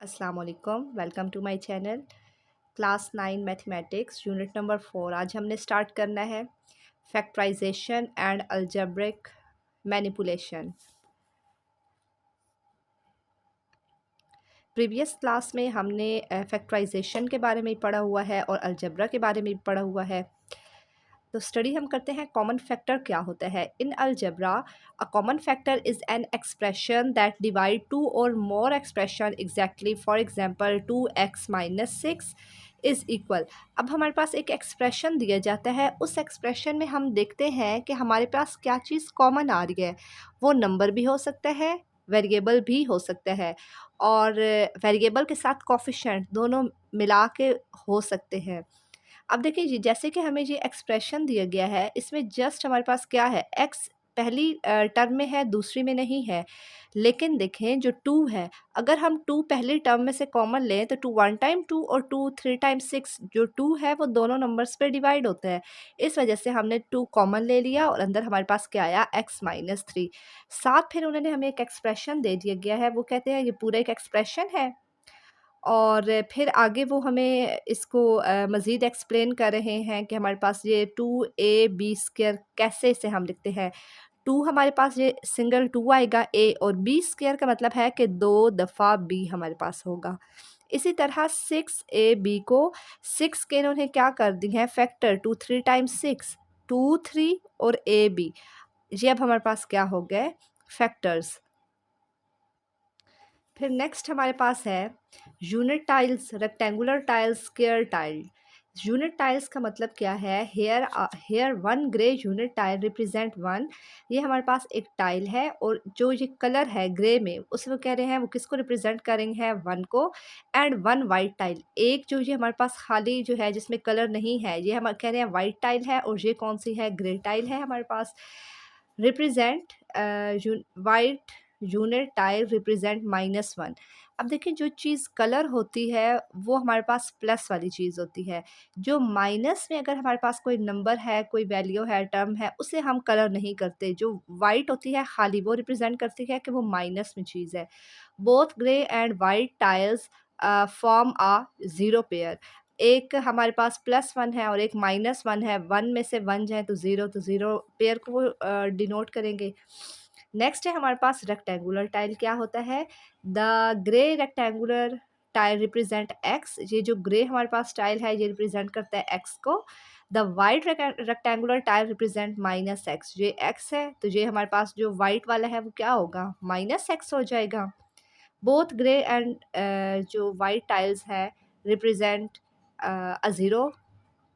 अस्सलाम वालेकुम, welcome to my channel. Class 9 mathematics unit number 4 आज हमने स्टार्ट करना है factorization and algebraic manipulation. Previous class में हमने फैक्टराइजेशन के बारे में पढ़ा हुआ है और अलजेब्रा के बारे में पढ़ा हुआ है। तो स्टडी हम करते हैं कॉमन फैक्टर क्या होता है। In algebra a common factor is an expression that divide two or more expression exactly. For example 2x - 6 is equal. अब हमारे पास एक एक्सप्रेशन दिया जाता है, उस एक्सप्रेशन में हम देखते हैं कि हमारे पास क्या चीज़ कॉमन आ रही है। वो नंबर भी हो सकता है, वेरिएबल भी हो सकता है, और वेरिएबल के साथ कोफिशिएंट दोनों मिला के हो सकते हैं। अब देखिए जी, जैसे कि हमें ये एक्सप्रेशन दिया गया है, इसमें जस्ट हमारे पास क्या है, एक्स पहली टर्म में है, दूसरी में नहीं है। लेकिन देखें जो 2 है, अगर हम 2 पहली टर्म में से कॉमन लें तो 2 1 टाइम 2 और 2 3 टाइम 6, जो 2 है वो दोनों नंबर्स पे डिवाइड होता है। इस वजह से हमने 2 कॉमन ले लिया और अंदर हमारे पास क्या आया, x - 3। साथ फिर उन्होंने हमें एक एक्सप्रेशन दे दिया गया है, वो कहते हैं ये पूरा एक एक्सप्रेशन है। और फिर आगे वो हमें इसको मज़ीद एक्सप्लेन कर रहे हैं कि हमारे पास ये 2ab² कैसे इसे हम लिखते हैं। 2 हमारे पास ये सिंगल 2 आएगा, a, और b² का मतलब है कि 2 दफ़ा b हमारे पास होगा। इसी तरह 6ab को 6 के इन्होंने क्या कर दी है फैक्टर, 2 3 टाइम्स 6, 2 3 और ab। ये अब हमारे पास क्या हो गए, फैक्टर्स। फिर नेक्स्ट हमारे पास है unit tiles, rectangular tiles, square tile. Unit tiles का मतलब क्या है, here one grey unit tile represent one. ये हमारे पास एक टाइल है और जो ये कलर है ग्रे में, उसमें कह रहे हैं वो किसको रिप्रेजेंट करेंगे हैं, वन को। एंड वन वाइट टाइल, एक जो ये हमारे पास खाली जो है जिसमें कलर नहीं है, ये हम कह रहे हैं वाइट टाइल है, और ये कौन सी है, ग्रे टाइल है हमारे पास। Represent white unit tile represent -1। अब देखिए जो चीज़ कलर होती है वो हमारे पास प्लस वाली चीज़ होती है। जो माइनस में अगर हमारे पास कोई नंबर है, कोई वैल्यू है, टर्म है, उसे हम कलर नहीं करते। जो वाइट होती है खाली, वो रिप्रेजेंट करती है कि वो माइनस में चीज़ है। Both grey and white tiles form a zero pair. एक हमारे पास +1 है और एक -1 है। 1 में से 1 जाए तो 0, तो 0 पेयर को वो डिनोट करेंगे। नेक्स्ट है हमारे पास रेक्टेंगुलर टाइल। क्या होता है, the grey rectangular tile represent x। ये जो ग्रे हमारे पास टाइल है ये रिप्रेजेंट करता है x को। The white rectangular tile represent -x। ये x है तो ये हमारे पास जो वाइट वाला है वो क्या होगा, -x हो जाएगा। बोथ ग्रे एंड जो वाइट टाइल्स है represent a zero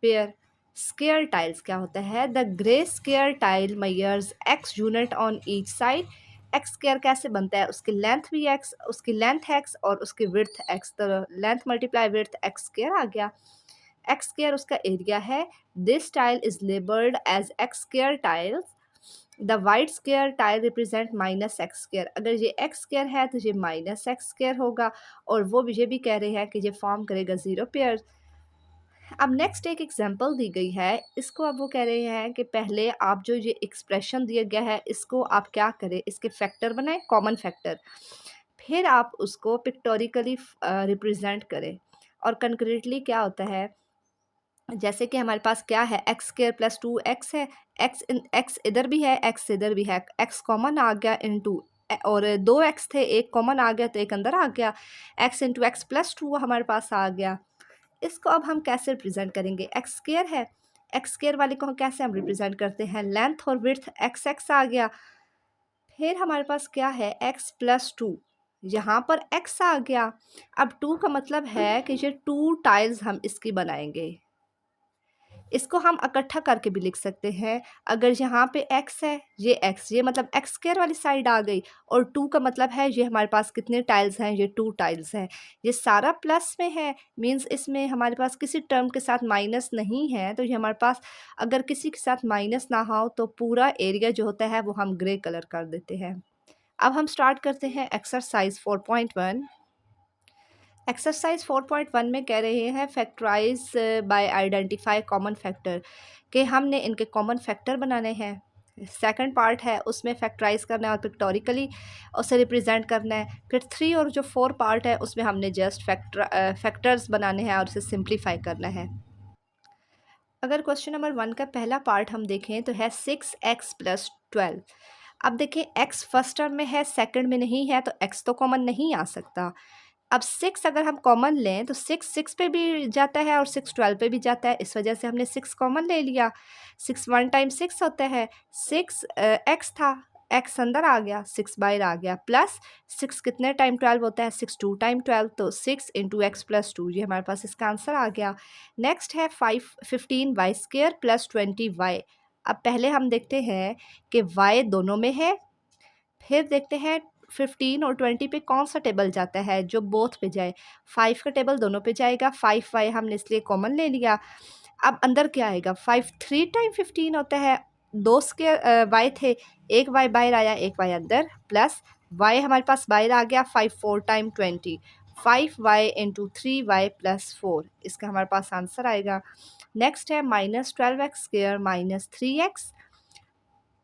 pair. Square tiles क्या होता है, the grey square tile measures x unit on each side. X square कैसे बनता है, उसकी लेंथ भी x, उसकी लेंथ x और उसकी विड्थ x, तो length multiply width x square आ गया। एक्स स्क्वायर उसका एरिया है। This tile is labelled as x square tiles. The white square tile represent -x²। अगर ये x² है तो ये -x² होगा, और वो ये भी कह रहे हैं कि ये फॉर्म करेगा ज़ीरो पेयर। अब नेक्स्ट एक एग्जांपल दी गई है, इसको अब वो कह रहे हैं कि पहले आप जो ये एक्सप्रेशन दिया गया है इसको आप क्या करें, इसके फैक्टर बनाएं, कॉमन फैक्टर। फिर आप उसको पिक्टोरिकली रिप्रेजेंट करें। और कंक्रीटली क्या होता है, जैसे कि हमारे पास क्या है, x² + 2x है। x इधर भी है, x इधर भी है, x कॉमन आ गया इनटू, और 2x थे, एक कॉमन आ गया तो एक अंदर आ गया, x × x + 2 हमारे पास आ गया। इसको अब हम कैसे रिप्रेजेंट करेंगे, x² है, x² वाले को हम कैसे हम रिप्रेजेंट करते हैं, लेंथ और विड्थ x आ गया। फिर हमारे पास क्या है, x + 2, यहाँ पर x आ गया। अब 2 का मतलब है कि ये 2 टाइल्स हम इसकी बनाएंगे। इसको हम इकट्ठा करके भी लिख सकते हैं। अगर यहाँ पे x है, ये मतलब x² वाली साइड आ गई, और 2 का मतलब है ये हमारे पास कितने टाइल्स हैं, ये 2 टाइल्स हैं। ये सारा प्लस में है, मींस इसमें हमारे पास किसी टर्म के साथ माइनस नहीं है, तो ये हमारे पास अगर किसी के साथ माइनस ना हो तो पूरा एरिया जो होता है वो हम ग्रे कलर कर देते हैं। अब हम स्टार्ट करते हैं एक्सरसाइज 4.1। एक्सरसाइज 4.1 में कह रहे हैं factorise by identify common factor, कि हमने इनके कॉमन फैक्टर बनाने हैं। सेकंड पार्ट है उसमें फैक्टराइज करना है और पिक्टोरिकली उसे रिप्रेजेंट करना है। फिर 3 और जो 4 पार्ट है उसमें हमने जस्ट फैक्टर्स बनाने हैं और उसे सिंप्लीफाई करना है। अगर क्वेश्चन नंबर 1 का पहला पार्ट हम देखें तो है 6x + 12। अब देखें x फर्स्ट टर्म में है, सेकंड में नहीं है, तो x तो कॉमन नहीं आ सकता। अब 6 अगर हम कॉमन लें तो 6 6 पे भी जाता है और 6 12 पे भी जाता है, इस वजह से हमने 6 कॉमन ले लिया। 6 1 टाइम 6 होता है, 6 x था, x अंदर आ गया, 6 बाहर आ गया, प्लस 6 कितने टाइम 12 होता है, 6 2 टाइम 12, तो 6 × x + 2, ये हमारे पास इसका आंसर आ गया। नेक्स्ट है 15y² + 20y। अब पहले हम देखते हैं कि y दोनों में है, फिर देखते हैं 15 और 20 पे कौन सा टेबल जाता है जो बोथ पे जाए। 5 का टेबल दोनों पे जाएगा, 5y हमने इसलिए कॉमन ले लिया। अब अंदर क्या आएगा, 5 3 टाइम 15 होता है, 2 स्क्वायर y थे, एक y बाहर आया, एक y अंदर, प्लस y हमारे पास बाहर आ गया, 5 4 टाइम 20, 5y × 3y + 4, इसका हमारे पास आंसर आएगा। नेक्स्ट है -12x² - 3x।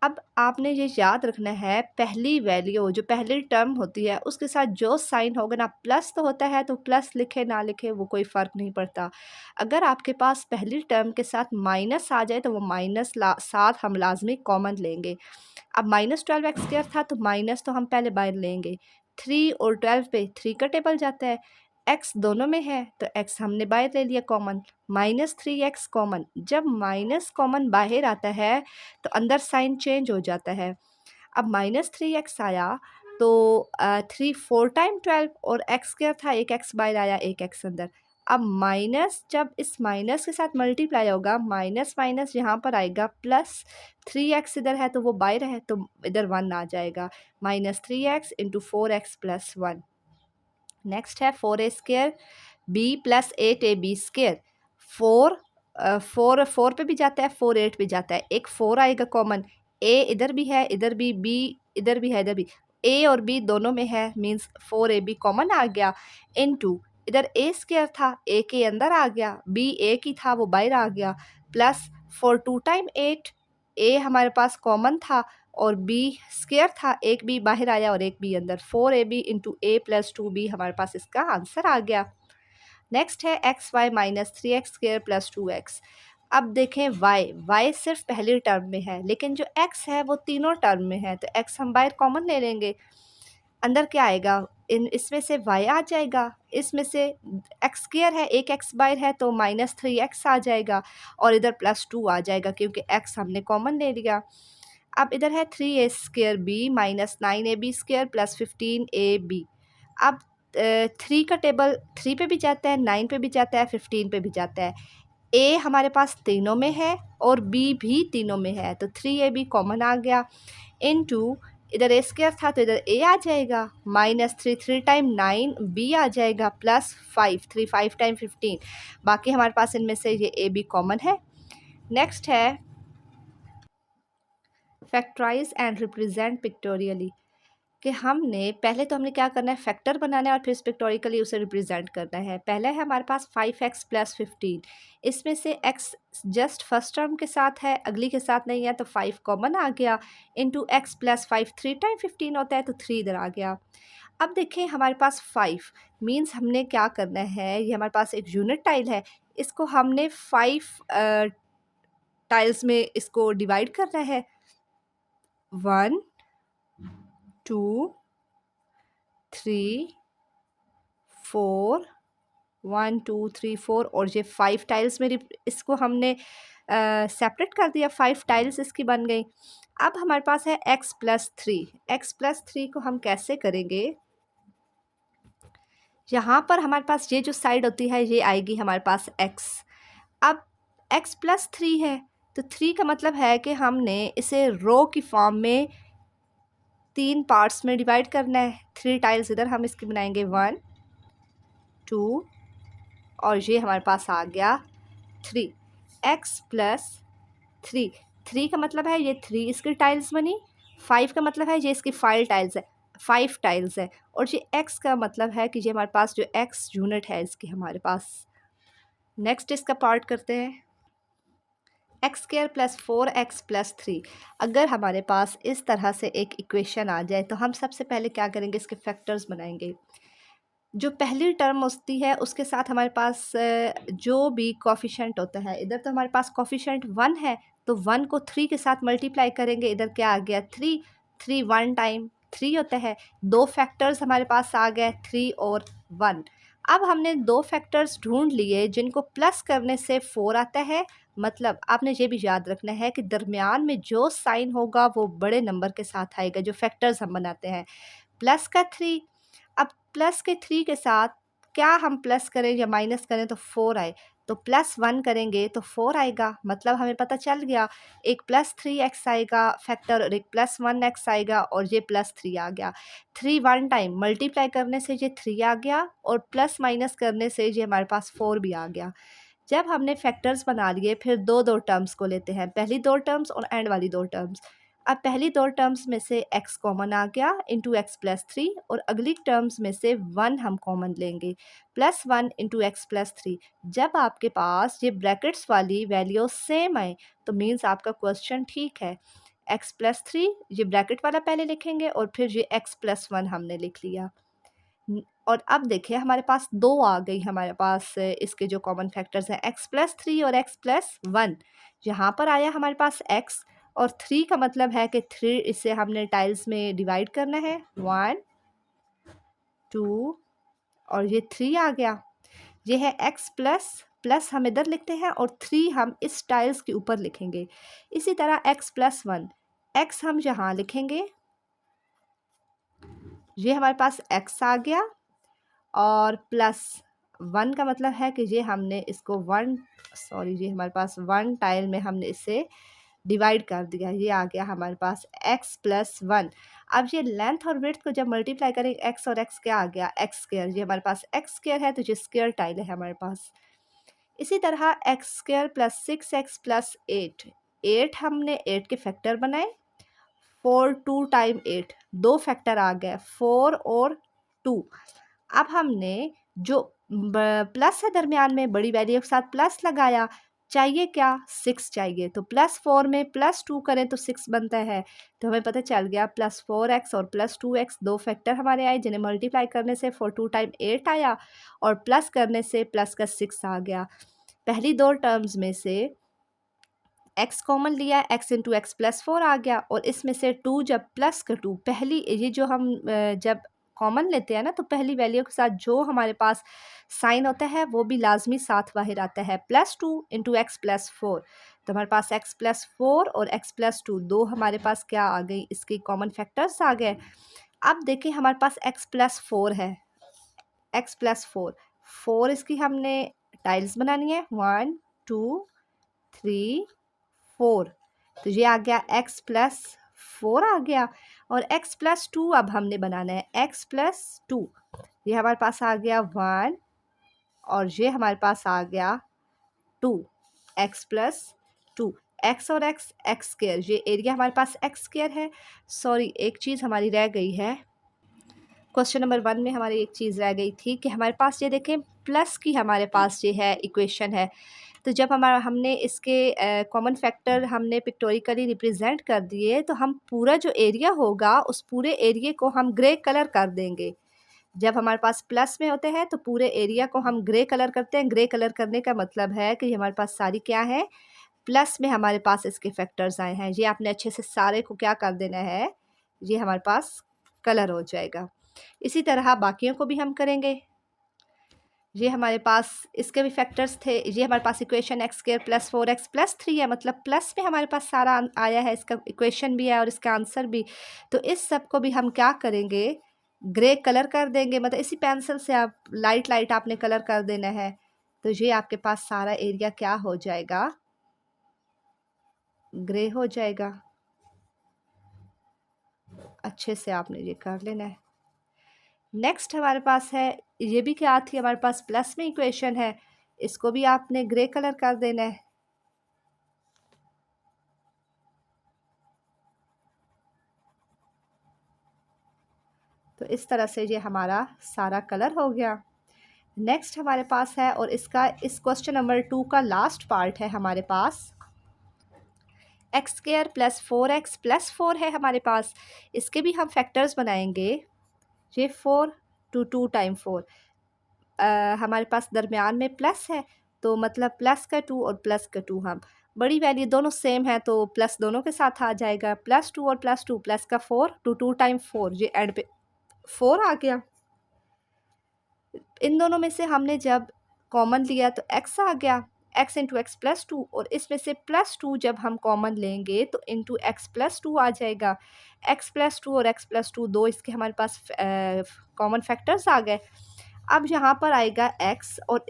अब आपने ये याद रखना है, पहली वैल्यू जो पहली टर्म होती है उसके साथ जो साइन होगा ना, प्लस तो होता है तो प्लस लिखे ना लिखे वो कोई फ़र्क नहीं पड़ता। अगर आपके पास पहली टर्म के साथ माइनस आ जाए तो वो माइनस साथ हम लाजमी कॉमन लेंगे। अब -12x² था तो माइनस तो हम पहले बाहर लेंगे, 3 और 12 पे 3 का टेबल जाता है, x दोनों में है तो x हमने बाहर ले लिया कॉमन, -3x कॉमन। जब माइनस कॉमन बाहर आता है तो अंदर साइन चेंज हो जाता है। अब -3x आया तो 3 4 टाइम 12 और x² था, एक x बाहर आया, एक x अंदर। अब माइनस जब इस माइनस के साथ मल्टीप्लाई होगा, माइनस माइनस यहाँ पर आएगा, प्लस 3x इधर है तो वो बाहर है तो इधर 1 आ जाएगा, -3x × 4x + 1। नेक्स्ट है 4a² b + 8ab²। 4 पे भी जाता है, 4 8 पे जाता है, एक 4 आएगा कॉमन, a इधर भी है, इधर भी, b इधर भी है, इधर भी, a और b दोनों में है, मीन्स 4ab कॉमन आ गया, इनटू इधर a² था, a के अंदर आ गया, b a की था वो बाहर आ गया, प्लस 4 2 टाइम 8, a हमारे पास कॉमन था और b² था, एक b बाहर आया और एक b अंदर, 4ab × a + 2b हमारे पास इसका आंसर आ गया। नेक्स्ट है xy - 3x² + 2x। अब देखें y सिर्फ पहली टर्म में है, लेकिन जो x है वो तीनों टर्म में है, तो x हम बाहर कॉमन ले लेंगे। अंदर क्या आएगा, इसमें से y आ जाएगा, इसमें से x² है, एक x बाहर है तो -3x आ जाएगा और इधर +2 आ जाएगा क्योंकि x हमने कॉमन ले लिया। अब इधर है 3a² b - 9ab² + 15ab। अब 3 का टेबल 3 पे भी जाता है, 9 पे भी जाता है, 15 पे भी जाता है। a हमारे पास तीनों में है और b भी तीनों में है, तो 3ab कॉमन आ गया, इनटू इधर a² था तो इधर a आ जाएगा, -3 3 टाइम 9 b आ जाएगा, प्लस 5 3 5 टाइम 15, बाकी हमारे पास इनमें से ये a b कॉमन है। नेक्स्ट है फैक्टराइज एंड रिप्रेजेंट पिक्टोरियली, कि हमने पहले तो हमने क्या करना है, फैक्टर बनाना है और फिर पिक्टोरिकली उसे रिप्रेजेंट करना है। पहला है हमारे पास 5x + 15, इसमें से x जस्ट फर्स्ट टर्म के साथ है, अगली के साथ नहीं है, तो 5 कॉमन आ गया, इनटू x + 5 3 टाइम 15 होता है तो 3 इधर आ गया। अब देखें हमारे पास 5 मीन्स हमने क्या करना है, ये हमारे पास एक यूनिट टाइल है, इसको हमने 5 टाइल्स में इसको डिवाइड करना है, 1 2 3 4 1 2 3 4 और ये 5 टाइल्स में इसको हमने सेपरेट कर दिया, 5 टाइल्स इसकी बन गई। अब हमारे पास है x + 3। x + 3 को हम कैसे करेंगे, यहाँ पर हमारे पास ये जो साइड होती है ये आएगी हमारे पास x। अब x + 3 है तो 3 का मतलब है कि हमने इसे रो की फॉर्म में 3 पार्ट्स में डिवाइड करना है। 3 टाइल्स इधर हम इसकी बनाएंगे, 1 2 और ये हमारे पास आ गया 3। x + 3, 3 का मतलब है ये 3 इसकी टाइल्स बनी, 5 का मतलब है ये इसकी 5 टाइल्स है और ये x का मतलब है कि ये हमारे पास जो x यूनिट है इसकी हमारे पास। नेक्स्ट इसका पार्ट करते हैं। X square plus 4x plus 3। अगर हमारे पास इस तरह से एक इक्वेशन आ जाए तो हम सबसे पहले क्या करेंगे, इसके फैक्टर्स बनाएंगे। जो पहली टर्म होती है उसके साथ हमारे पास जो भी कोफिशेंट होता है, इधर तो हमारे पास कोफिशेंट 1 है तो 1 को 3 के साथ मल्टीप्लाई करेंगे। इधर क्या आ गया 3, 3 1 टाइम 3 होता है। दो फैक्टर्स हमारे पास आ गए 3 और 1। अब हमने दो फैक्टर्स ढूंढ लिए जिनको प्लस करने से 4 आता है। मतलब आपने ये भी याद रखना है कि दरमियान में जो साइन होगा वो बड़े नंबर के साथ आएगा, जो फैक्टर्स हम बनाते हैं। प्लस का 3, अब प्लस के 3 के साथ क्या हम प्लस करें या माइनस करें तो 4 आए, तो प्लस 1 करेंगे तो 4 आएगा। मतलब हमें पता चल गया एक प्लस 3x आएगा फैक्टर और एक प्लस 1x आएगा और ये प्लस 3 आ गया। 3 1 टाइम मल्टीप्लाई करने से ये 3 आ गया और प्लस माइनस करने से ये हमारे पास 4 भी आ गया। जब हमने फैक्टर्स बना लिए फिर दो दो टर्म्स को लेते हैं, पहली दो टर्म्स और एंड वाली दो टर्म्स। अब पहली दो टर्म्स में से x कॉमन आ गया इंटू एक्स प्लस 3 और अगली टर्म्स में से 1 हम कॉमन लेंगे प्लस 1 इंटू एक्स प्लस 3। जब आपके पास ये ब्रैकेट्स वाली वैल्यू सेम आए तो मीन्स आपका क्वेश्चन ठीक है। x प्लस 3 ये ब्रैकेट वाला पहले लिखेंगे और फिर ये x प्लस 1 हमने लिख लिया। और अब देखिए हमारे पास दो आ गई, हमारे पास इसके जो कॉमन फैक्टर्स हैं x प्लस 3 और x प्लस 1। यहाँ पर आया हमारे पास x और 3 का मतलब है कि 3 इसे हमने टाइल्स में डिवाइड करना है 1 2 और ये 3 आ गया। ये है x प्लस प्लस हम इधर लिखते हैं और 3 हम इस टाइल्स के ऊपर लिखेंगे। इसी तरह x प्लस 1, x हम यहाँ लिखेंगे, ये हमारे पास x आ गया और प्लस 1 का मतलब है कि ये हमने इसको ये हमारे पास 1 टाइल में हमने इसे डिवाइड कर दिया। ये आ गया हमारे पास x प्लस 1। अब ये लेंथ और विड्थ को जब मल्टीप्लाई करेंगे x और x क्या आ गया x स्क्वायर। ये हमारे पास x स्क्वायर है तो ये स्क्वायर टाइल है हमारे पास। इसी तरह x square plus 6x plus 8, 8 हमने 8 के फैक्टर बनाए 4 2 टाइम 8, दो फैक्टर आ गए 4 और 2। अब हमने जो प्लस है दरमियान में बड़ी वैल्यू के साथ प्लस लगाया, चाहिए क्या 6 चाहिए, तो प्लस 4 में प्लस 2 करें तो 6 बनता है। तो हमें पता चल गया प्लस 4x और प्लस 2x दो फैक्टर हमारे आए जिन्हें मल्टीप्लाई करने से 4 2 टाइम 8 आया और प्लस करने से प्लस का 6 आ गया। पहली दो टर्म्स में से x कॉमन लिया, x इंटू एक्स प्लस 4 आ गया और इसमें से 2 जब प्लस का 2 पहली ये जो हम जब कॉमन लेते हैं ना तो पहली वैल्यू के साथ जो हमारे पास साइन होता है वो भी लाजमी साथ बाहर आता है। प्लस 2 इंटू एक्स प्लस 4, तो हमारे पास x प्लस 4 और x प्लस 2 दो हमारे पास क्या आ गई, इसके कॉमन फैक्टर्स आ गए। अब देखिए हमारे पास x प्लस 4 है, x प्लस 4 4 इसकी हमने टाइल्स बनानी है 1 2 3 4, तो ये आ गया x प्लस 4 आ गया और x प्लस 2 अब हमने बनाना है x प्लस 2। ये हमारे पास आ गया 1 और ये हमारे पास आ गया 2 x प्लस 2। x और x एक्स स्क्वायर, ये एरिया हमारे पास x स्क्वायर है। सॉरी एक चीज़ हमारी रह गई है, क्वेश्चन नंबर 1 में हमारी एक चीज़ रह गई थी कि हमारे पास ये देखें प्लस की हमारे पास ये है इक्वेशन है। तो जब हमने इसके कॉमन फैक्टर हमने पिक्टोरिकली रिप्रेजेंट कर दिए तो हम पूरा जो एरिया होगा उस पूरे एरिया को हम ग्रे कलर कर देंगे। जब हमारे पास प्लस में होते हैं तो पूरे एरिया को हम ग्रे कलर करते हैं। ग्रे कलर करने का मतलब है कि हमारे पास सारी क्या है, प्लस में हमारे पास इसके फैक्टर्स आए हैं। ये आपने अच्छे से सारे को क्या कर देना है, ये हमारे पास कलर हो जाएगा। इसी तरह बाकियों को भी हम करेंगे। ये हमारे पास इसके भी फैक्टर्स थे। ये हमारे पास equation x square plus 4x plus 3 है, मतलब प्लस में हमारे पास सारा आया है, इसका इक्वेशन भी है और इसका आंसर भी। तो इस सब को भी हम क्या करेंगे, ग्रे कलर कर देंगे। मतलब इसी पेंसिल से आप लाइट लाइट आपने कलर कर देना है। तो ये आपके पास सारा एरिया क्या हो जाएगा, ग्रे हो जाएगा। अच्छे से आपने ये कर लेना है। नेक्स्ट हमारे पास है, ये भी क्या थी हमारे पास प्लस में इक्वेशन है, इसको भी आपने ग्रे कलर कर देना है। तो इस तरह से ये हमारा सारा कलर हो गया। नेक्स्ट हमारे पास है और इसका इस क्वेश्चन नंबर 2 का लास्ट पार्ट है हमारे पास। X square plus 4x plus 4 है हमारे पास, इसके भी हम फैक्टर्स बनाएंगे। ये 4 टू 2 टाइम 4, हमारे पास दरमियान में प्लस है तो मतलब प्लस का 2 और प्लस का 2, हम बड़ी वैल्यू दोनों सेम है तो प्लस दोनों के साथ आ जाएगा। प्लस 2 और प्लस 2 प्लस का 4 टू 2 टाइम 4, ये एंड पे 4 आ गया। इन दोनों में से हमने जब कॉमन लिया तो x आ गया, x इंटू एक्स प्लस 2, और इसमें से प्लस 2 जब हम कॉमन लेंगे तो इंटू एक्स प्लस 2 आ जाएगा। x प्लस 2 और x प्लस 2 दो इसके हमारे पास कॉमन फैक्टर्स आ गए। अब यहाँ पर आएगा x, और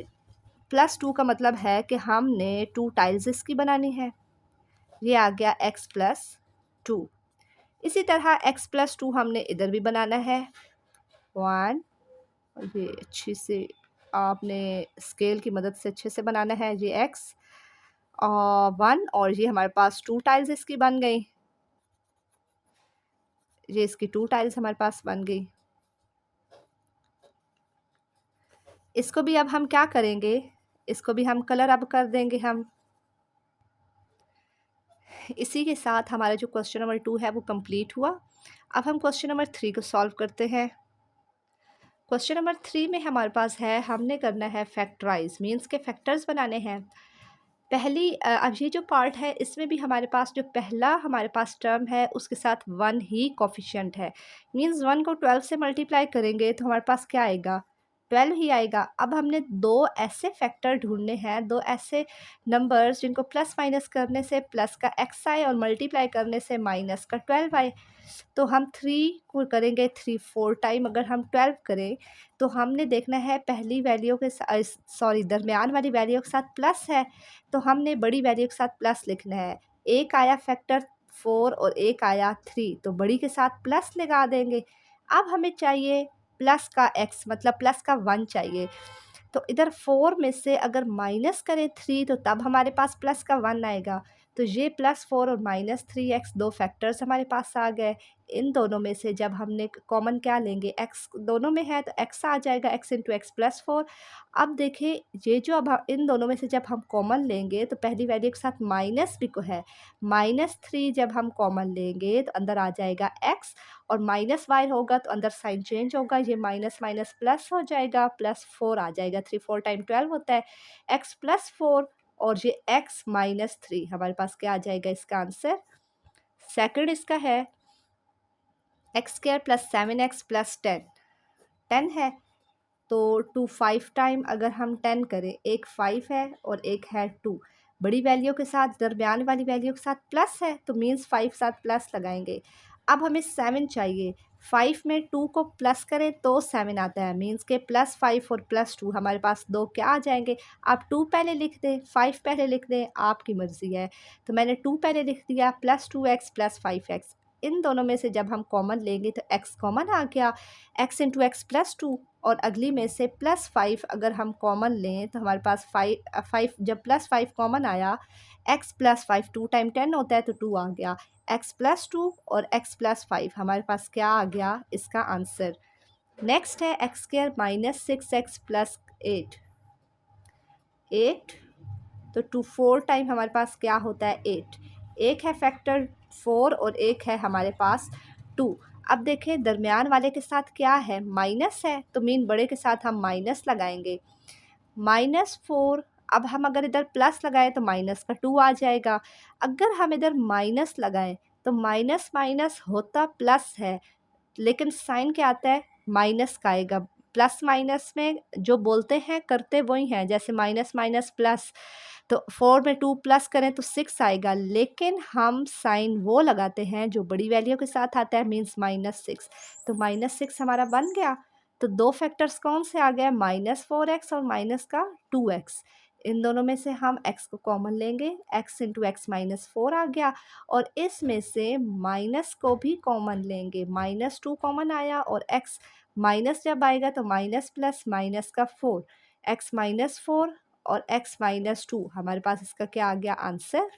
प्लस 2 का मतलब है कि हमने 2 टाइल्स इसकी बनानी है। ये आ गया x प्लस 2। इसी तरह x प्लस 2 हमने इधर भी बनाना है 1, ये अच्छी से आपने स्केल की मदद से अच्छे से बनाना है। ये x और 1, और ये हमारे पास 2 टाइल्स इसकी बन गई। ये इसकी 2 टाइल्स हमारे पास बन गई। इसको भी अब हम क्या करेंगे, इसको भी हम कलर अब कर देंगे हम। इसी के साथ हमारा जो क्वेश्चन नंबर 2 है वो कंप्लीट हुआ। अब हम क्वेश्चन नंबर 3 को सॉल्व करते हैं। क्वेश्चन नंबर 3 में हमारे पास है, हमने करना है फैक्टराइज, मीन्स के फैक्टर्स बनाने हैं। पहली अब ये जो पार्ट है इसमें भी हमारे पास जो पहला हमारे पास टर्म है उसके साथ 1 ही कोफिशिएंट है, मीन्स 1 को 12 से मल्टीप्लाई करेंगे तो हमारे पास क्या आएगा, 12 ही आएगा। अब हमने दो ऐसे फैक्टर ढूंढने हैं, दो ऐसे नंबर्स जिनको प्लस माइनस करने से प्लस का x आए और मल्टीप्लाई करने से माइनस का 12 आए। तो हम 3 को करेंगे 3 4 टाइम, अगर हम 12 करें तो हमने देखना है पहली वैल्यू के सॉरी दरमियान वाली वैल्यू के साथ प्लस है तो हमने बड़ी वैल्यू के साथ प्लस लिखना है। एक आया फैक्टर 4 और एक आया 3, तो बड़ी के साथ प्लस लगा देंगे। अब हमें चाहिए प्लस का x, मतलब प्लस का 1 चाहिए। तो इधर 4 में से अगर माइनस करें 3 तो तब हमारे पास प्लस का 1 आएगा। तो ये प्लस 4 और माइनस 3x दो फैक्टर्स हमारे पास आ गए। इन दोनों में से जब हमने कॉमन क्या लेंगे, x दोनों में है तो x आ जाएगा, x इंटू एक्स प्लस 4। अब देखिए ये जो अब इन दोनों में से जब हम कॉमन लेंगे तो पहली वैल्यू के साथ माइनस भी को है, -3 जब हम कॉमन लेंगे तो अंदर आ जाएगा x, और माइनस वाई होगा तो अंदर साइन चेंज होगा, ये माइनस माइनस प्लस हो जाएगा, प्लस 4 आ जाएगा। 3 4 टाइम 12 होता है, x प्लस 4 और ये x माइनस 3 हमारे पास क्या आ जाएगा इसका आंसर। सेकंड इसका है x square plus 7x plus 10, 10 है तो 2 5 टाइम अगर हम 10 करें, एक 5 है और एक है 2, बड़ी वैल्यू के साथ दरमियान वाली वैल्यू के साथ प्लस है तो मीन्स 5 साथ प्लस लगाएंगे। अब हमें 7 चाहिए, 5 में 2 को प्लस करें तो 7 आता है, मीन्स के प्लस 5 और प्लस 2 हमारे पास दो क्या आ जाएंगे। आप 2 पहले लिख दें, 5 पहले लिख दें, आपकी मर्ज़ी है। तो मैंने 2 पहले लिख दिया, प्लस 2x प्लस 5x। इन दोनों में से जब हम कॉमन लेंगे तो x कॉमन आ गया, x इंटू एक्स प्लस 2, और अगली में से प्लस 5 अगर हम कॉमन लें तो हमारे पास 5 जब प्लस 5 कॉमन आया, x प्लस 5 2 टाइम 10 होता है तो 2 आ गया, x प्लस 2 और x प्लस 5 हमारे पास क्या आ गया इसका आंसर। नेक्स्ट है x square minus 6x plus 8, 8 तो 2 4 टाइम हमारे पास क्या होता है 8, एक है फैक्टर 4 और एक है हमारे पास 2। अब देखें दरमियान वाले के साथ क्या है, माइनस है तो मीन बड़े के साथ हम माइनस लगाएंगे, -4। अब हम अगर इधर प्लस लगाएं तो माइनस का 2 आ जाएगा, अगर हम इधर माइनस लगाएं तो माइनस माइनस होता प्लस है, लेकिन साइन क्या आता है माइनस का आएगा। प्लस माइनस में जो बोलते हैं करते वही हैं, जैसे माइनस माइनस प्लस, तो 4 में 2 प्लस करें तो 6 आएगा, लेकिन हम साइन वो लगाते हैं जो बड़ी वैल्यू के साथ आता है, मीन्स -6। तो -6 हमारा बन गया। तो दो फैक्टर्स कौन से आ गए, -4x और माइनस का 2x। इन दोनों में से हम x को कॉमन लेंगे, x इंटू एक्स माइनस 4 आ गया, और इसमें से माइनस को भी कॉमन लेंगे, -2 कॉमन आया, और x माइनस जब आएगा तो माइनस प्लस माइनस का 4, x -4 और x -2 हमारे पास इसका क्या आ गया आंसर।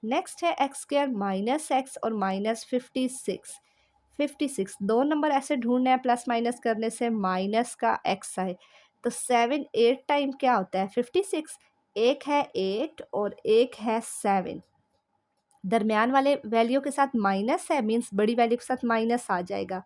नेक्स्ट है एक्स स्क्वायर माइनस एक्स और -56, 56 दो नंबर ऐसे ढूंढने हैं प्लस माइनस करने से माइनस का x आए, तो 7 8 टाइम क्या होता है 56, एक है 8 और एक है 7, दरमियान वाले वैल्यू के साथ माइनस है, मीन्स बड़ी वैल्यू के साथ माइनस आ जाएगा।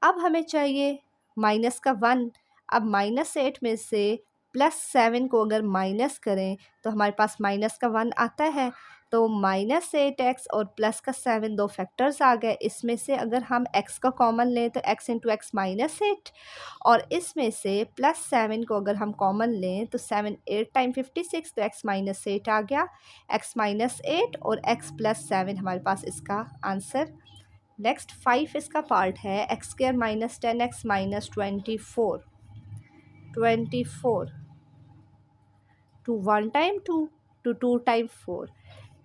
अब हमें चाहिए माइनस का 1। अब -8 में से +7 को अगर माइनस करें तो हमारे पास माइनस का 1 आता है। तो -8x और प्लस का 7 दो फैक्टर्स आ गए। इसमें से अगर हम x का कॉमन लें तो x इंटू एक्स -8, और इसमें से +7 को अगर हम कॉमन लें तो 7 8 टाइम 56, तो x -8 आ गया। x -8 और x + 7 हमारे पास इसका आंसर। नेक्स्ट 5 इसका पार्ट है x² - 10x - 24 to 1 time 2 to 2 time 4।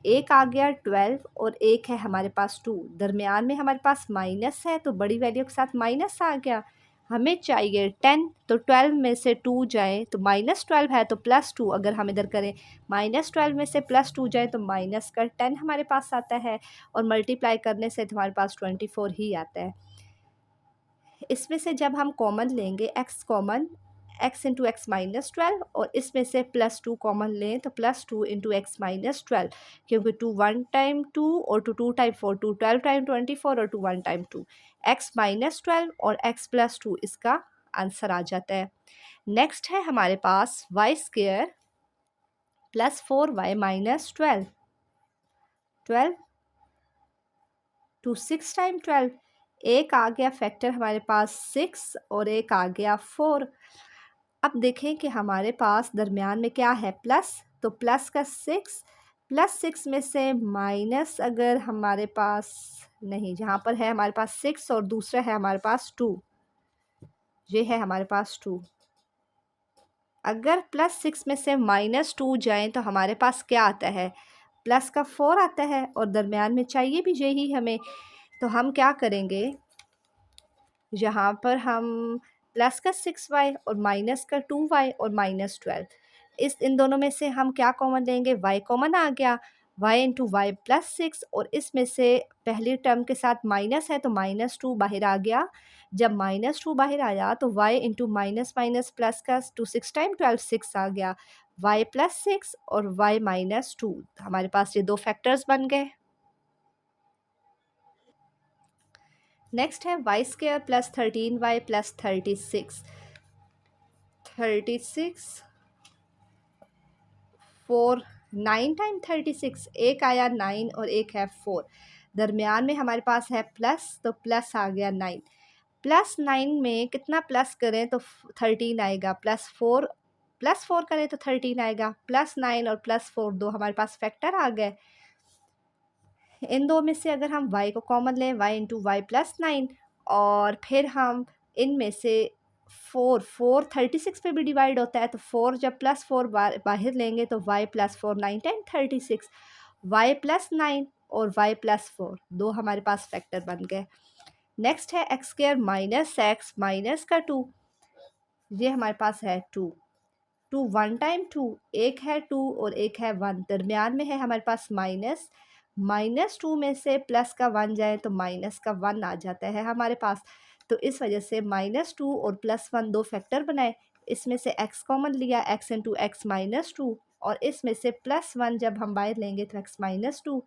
एक आ गया 12 और एक है हमारे पास 2। दरमियान में हमारे पास माइनस है तो बड़ी वैल्यू के साथ माइनस आ गया। हमें चाहिए 10, तो 12 में से 2 जाए तो -12 है तो +2। अगर हम इधर करें -12 में से +2 जाए तो माइनस का 10 हमारे पास आता है, और मल्टीप्लाई करने से तो हमारे पास 24 ही आता है। इसमें से जब हम कॉमन लेंगे x common, x into x -12, और इसमें से +2 कॉमन लें तो +2 इंटू एक्स -12, क्योंकि 2 1 टाइम 2 और 2 2 टाइम 4, 2 12 टाइम 24 और 2 1 टाइम 2, x -12 और x +2 इसका आंसर आ जाता है। नेक्स्ट है हमारे पास y² + 4y - 12 टू 6 टाइम 12। एक आ गया फैक्टर हमारे पास 6 और एक आ गया 4। अब देखें कि हमारे पास दरमियान में क्या है, प्लस, तो प्लस का 6, +6 में से माइनस अगर हमारे पास नहीं, जहाँ पर है हमारे पास 6 और दूसरा है हमारे पास 2, ये है हमारे पास 2। अगर +6 में से -2 जाएं तो हमारे पास क्या आता है, प्लस का 4 आता है, और दरमियान में चाहिए भी यही हमें। तो हम क्या करेंगे, यहाँ पर हम प्लस का 6y और माइनस का 2y और -12, इन दोनों में से हम क्या कॉमन लेंगे, y कॉमन आ गया, y इंटू वाई +6, और इसमें से पहली टर्म के साथ माइनस है तो -2 बाहर आ गया। जब -2 बाहर आया तो y into minus minus plus का 2 6 टाइम 12 6 आ गया, y +6 और y -2, हमारे पास ये दो फैक्टर्स बन गए। नेक्स्ट है y² + 13y + 36 4 9 टाइम 36, एक आया 9 और एक है 4। दरमियान में हमारे पास है प्लस, तो प्लस आ गया 9। +9 में कितना प्लस करें तो 13 आएगा, +4 करें तो 13 आएगा, +9 और +4 दो हमारे पास फैक्टर आ गए। इन दो में से अगर हम y को कॉमन लें, y इंटू वाई +9, और फिर हम इनमें से 4 36 पे भी डिवाइड होता है, तो 4 जब +4 बाहर लेंगे तो y +4 9 10 36, y +9 और y +4 दो हमारे पास फैक्टर बन गए। नेक्स्ट है x² - x माइनस का 2, ये हमारे पास है 2 1 टाइम 2, एक है 2 और एक है 1। दरमियान में है हमारे पास -2 में से प्लस का 1 जाए तो माइनस का 1 आ जाता है हमारे पास। तो इस वजह से -2 और +1 दो फैक्टर बनाए। इसमें से x कॉमन लिया, x इंटू एक्स -2, और इसमें से +1 जब हम बाहर लेंगे तो x -2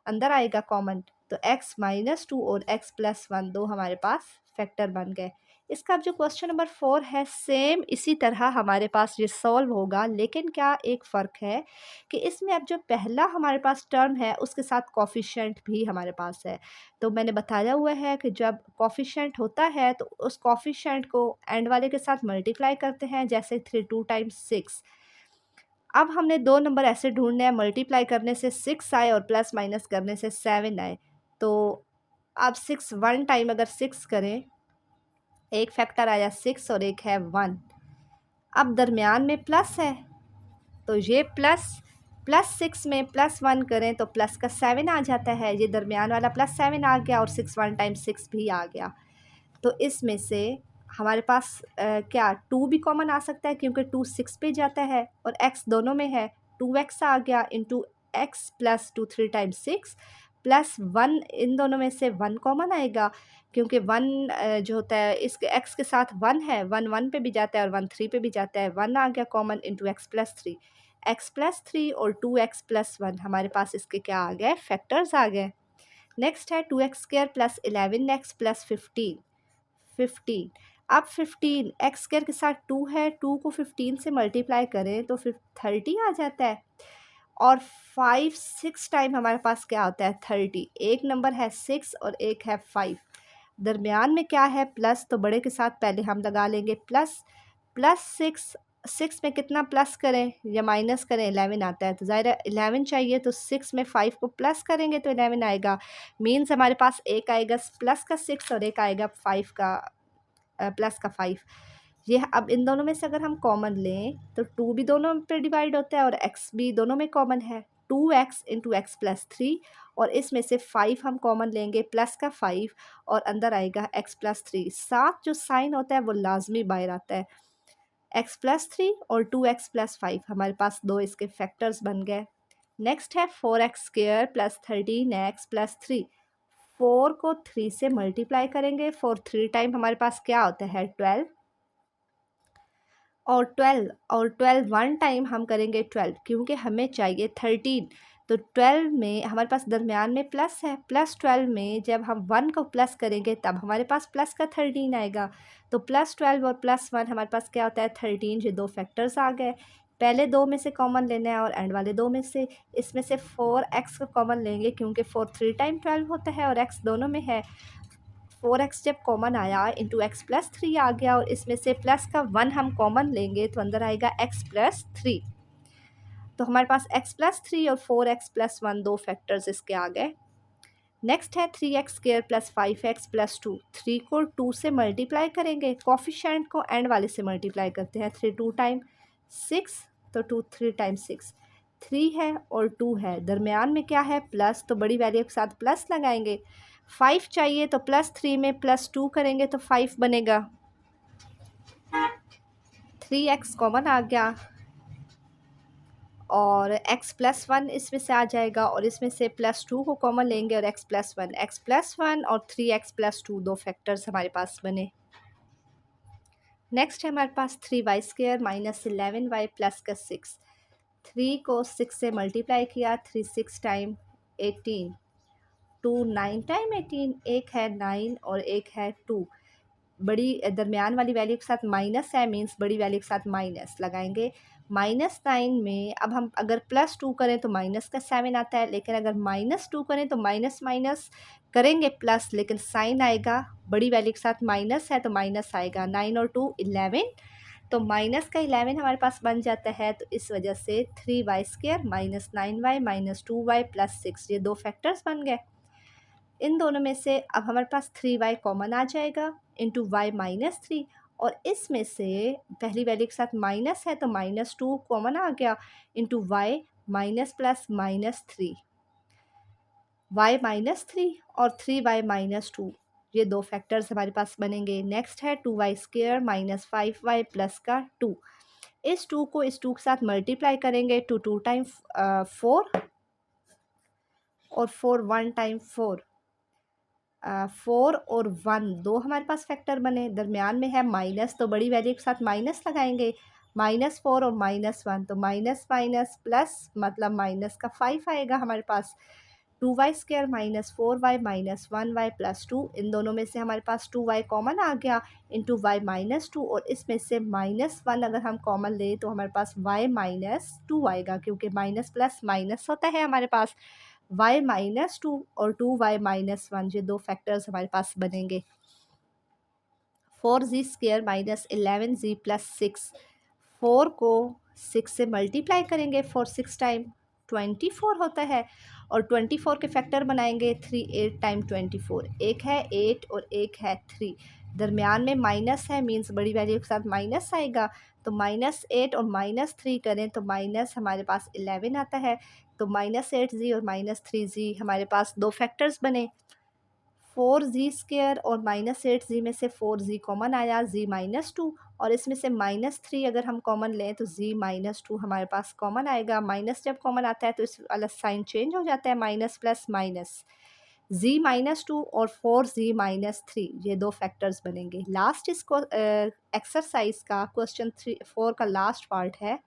अंदर आएगा कॉमन, तो x -2 और x +1 दो हमारे पास फैक्टर बन गए। इसका अब जो क्वेश्चन नंबर 4 है, सेम इसी तरह हमारे पास ये सॉल्व होगा, लेकिन क्या एक फ़र्क है कि इसमें अब जो पहला हमारे पास टर्म है उसके साथ कोफिशिएंट भी हमारे पास है। तो मैंने बताया हुआ है कि जब कोफिशिएंट होता है तो उस कोफिशिएंट को एंड वाले के साथ मल्टीप्लाई करते हैं, जैसे 3 2 टाइम्स 6। अब हमने दो नंबर ऐसे ढूंढने हैं, मल्टीप्लाई करने से 6 आए और प्लस माइनस करने से 7 आए। तो अब 6 1 टाइम अगर 6 करें, एक फैक्टर आया 6 और एक है 1। अब दरमियान में प्लस है तो ये +6 में +1 करें तो प्लस का 7 आ जाता है। ये दरमियान वाला +7 आ गया और 6 1 टाइम 6 भी आ गया। तो इसमें से हमारे पास क्या 2 भी कॉमन आ सकता है, क्योंकि 2 6 पे जाता है और x दोनों में है, 2x आ गया इंटू एक्स प्लस 2 3 टाइम्स 6 +1, इन दोनों में से 1 कॉमन आएगा, क्योंकि 1 जो होता है इसके x के साथ 1 है, 1 1 पे भी जाता है और 1 3 पे भी जाता है, 1 आ गया कॉमन इंटू एक्स +3। x+3 और 2x+1 हमारे पास इसके क्या आ गए, फैक्टर्स आ गए। नेक्स्ट है 2x² प्लस 11x प्लस 15। अब 15 एक्स स्क्वायर के साथ 2 है, 2 को 15 से मल्टीप्लाई करें तो फिर 30 आ जाता है। और 5 6 टाइम हमारे पास क्या होता है, 30। एक नंबर है 6 और एक है 5, दरमियान में क्या है, प्लस, तो बड़े के साथ पहले हम लगा लेंगे प्लस। प्लस 6, 6 में कितना प्लस करें या माइनस करें, 11 आता है, तो ज़ाहिर है 11 चाहिए, तो 6 में 5 को प्लस करेंगे तो 11 आएगा। मीन्स हमारे पास एक आएगा प्लस का 6 और एक आएगा 5 का प्लस का 5। ये अब इन दोनों में से अगर हम कॉमन लें तो 2 भी दोनों पे डिवाइड होता है और x भी दोनों में कॉमन है, 2x इंटू एक्स प्लस 3, और इसमें से 5 हम कॉमन लेंगे, प्लस का 5 और अंदर आएगा x प्लस 3। साथ जो साइन होता है वो लाजमी बाहर आता है, x प्लस 3 और 2x प्लस 5 हमारे पास दो इसके फैक्टर्स बन गए। नेक्स्ट है 4x square plus 13x plus 3। 4 को 3 से मल्टीप्लाई करेंगे, 4 3 टाइम हमारे पास क्या होता है, 12, और 12 वन टाइम हम करेंगे 12, क्योंकि हमें चाहिए 13। तो 12 में हमारे पास दरमियान में प्लस है, प्लस 12 में जब हम 1 को प्लस करेंगे तब हमारे पास प्लस का 13 आएगा। तो प्लस 12 और प्लस 1 हमारे पास क्या होता है, 13। ये दो फैक्टर्स आ गए। पहले दो में से कॉमन लेना है और एंड वाले दो में से, इसमें से 4x को कॉमन लेंगे क्योंकि 4 3 टाइम 12 होता है और x दोनों में है। 4x जब कॉमन आया इंटू एक्स प्लस 3 आ गया, और इसमें से प्लस का 1 हम कॉमन लेंगे तो अंदर आएगा x प्लस 3। तो हमारे पास x प्लस 3 और 4x प्लस 1 दो फैक्टर्स इसके आ गए। नेक्स्ट है 3x square plus 5x plus 2। 3 को 2 से मल्टीप्लाई करेंगे, कॉफिशेंट को एंड वाले से मल्टीप्लाई करते हैं, 3 2 टाइम 6, तो 2 3 टाइम 6, 3 है और 2 है, दरमियान में क्या है, प्लस, तो बड़ी वैल्यू के साथ प्लस लगाएंगे। 5 चाहिए तो प्लस 3 में प्लस 2 करेंगे तो 5 बनेगा। 3x कॉमन आ गया और x प्लस 1 इसमें से आ जाएगा, और इसमें से प्लस 2 को कॉमन लेंगे और x प्लस 1 और 3x प्लस 2 दो फैक्टर्स हमारे पास बने। नेक्स्ट है हमारे पास 3y square minus 11y plus का 6। 3 को 6 से मल्टीप्लाई किया, 3 6 टाइम 18, 2 9 टाइम 18, एक है 9 और एक है 2। बड़ी दरमियान वाली वैल्यू के साथ माइनस है, मीन्स बड़ी वैल्यू के साथ माइनस लगाएंगे। -9 में अब हम अगर +2 करें तो माइनस का 7 आता है, लेकिन अगर -2 करें तो माइनस माइनस करेंगे प्लस, लेकिन साइन आएगा, बड़ी वैल्यू के साथ माइनस है तो माइनस आएगा। 9 और 2 11, तो माइनस का 11 हमारे पास बन जाता है। तो इस वजह से 3y square minus 9y minus 2y plus 6 ये दो फैक्टर्स बन गए। इन दोनों में से अब हमारे पास 3y कॉमन आ जाएगा इंटू वाई माइनस 3, और इसमें से पहली वैल्यू के साथ माइनस है तो -2 कॉमन आ गया into Y minus plus -3, Y -3 और 3y -2 ये दो फैक्टर्स हमारे पास बनेंगे। नेक्स्ट है 2y square minus 5y plus का 2। इस 2 को इस 2 के साथ मल्टीप्लाई करेंगे, 2 2 टाइम 4 और 4 1 टाइम 4, 4 और 1 दो हमारे पास फैक्टर बने, दरमियान में है माइनस, तो बड़ी वैल्यू के साथ माइनस लगाएंगे, -4 और -1, तो माइनस माइनस प्लस मतलब माइनस का 5 आएगा हमारे पास। 2y square minus 4y minus 1y plus 2, इन दोनों में से हमारे पास 2y कॉमन आ गया इंटू वाई -2, और इसमें से -1 अगर हम कॉमन लें तो हमारे पास y -2 आएगा, क्योंकि माइनस प्लस माइनस होता है हमारे पास। y-2 और 2y-1 ये दो फैक्टर्स हमारे पास बनेंगे। 4z square minus 11z plus 6। 4 को 6 से मल्टीप्लाई करेंगे, 4 6 टाइम 24 होता है, और 24 के फैक्टर बनाएंगे, 3 8 टाइम 24, एक है 8 और एक है 3, दरमियान में माइनस है, मीन्स बड़ी वैल्यू के साथ माइनस आएगा, तो -8 और -3 करें तो माइनस हमारे पास 11 आता है, तो -8z और -3z हमारे पास दो फैक्टर्स बने। 4z स्क्वेयर और -8z में से 4z कॉमन आया, z-2, और इसमें से -3 अगर हम कॉमन लें तो z-2 हमारे पास कॉमन आएगा। माइनस जब कॉमन आता है तो इस वाला साइन चेंज हो जाता है, माइनस प्लस माइनस, z-2 और 4z-3 ये दो फैक्टर्स बनेंगे। लास्ट इसको एक्सरसाइज का क्वेश्चन 4 का लास्ट पार्ट है।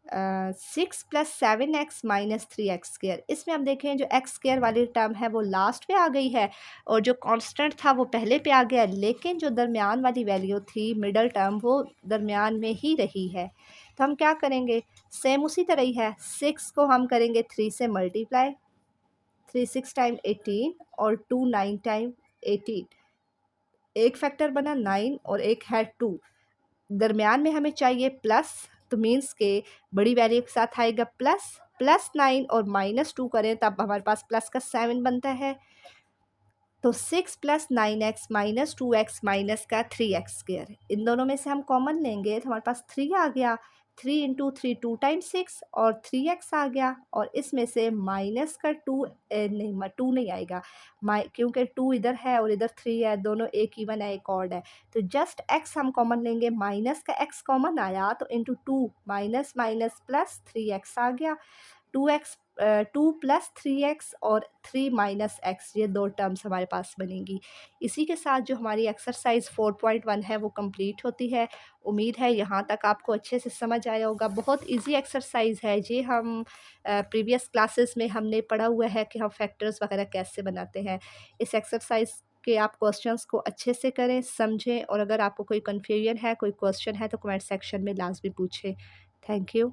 6 plus 7x minus 3x square. इसमें हम देखें जो एक्स स्क्र वाली टर्म है वो लास्ट पे आ गई है और जो कांस्टेंट था वो पहले पे आ गया, लेकिन जो दरमियान वाली वैल्यू थी मिडल टर्म वो दरमियान में ही रही है। तो हम क्या करेंगे, सेम उसी तरह ही है, 6 को हम करेंगे 3 से मल्टीप्लाई, 3 6 टाइम 18 और 2 9 टाइम 18, एक फैक्टर बना 9 और एक है 2, दरमियान में हमें चाहिए प्लस, तो मीन्स के बड़ी वैल्यू के साथ आएगा प्लस, प्लस 9 और माइनस 2 करें तब हमारे पास प्लस का 7 बनता है। तो 6 plus 9x minus 2x minus का 3x स्क्र, इन दोनों में से हम कॉमन लेंगे तो हमारे पास 3 आ गया, 3 इंटू 3 2 टाइम्स 6 और 3x आ गया, और इसमें से माइनस का 2 नहीं 2 नहीं आएगा, क्योंकि 2 इधर है और इधर 3 है, दोनों एक इवन है एक ऑड है, तो जस्ट x हम कॉमन लेंगे, माइनस का x कॉमन आया तो into 2 minus minus plus 3x आ गया, 2x 2 प्लस 3x और 3 माइनस एक्स, ये दो टर्म्स हमारे पास बनेंगी। इसी के साथ जो हमारी एक्सरसाइज 4.1 है वो कंप्लीट होती है। उम्मीद है यहाँ तक आपको अच्छे से समझ आया होगा। बहुत इजी एक्सरसाइज है ये, हम प्रीवियस क्लासेस में हमने पढ़ा हुआ है कि हम फैक्टर्स वगैरह कैसे बनाते हैं। इस एक्सरसाइज के आप क्वेश्चंस को अच्छे से करें, समझें, और अगर आपको कोई कन्फ्यूजन है, कोई क्वेश्चन है तो कमेंट सेक्शन में लाजमी पूछें। Thank you.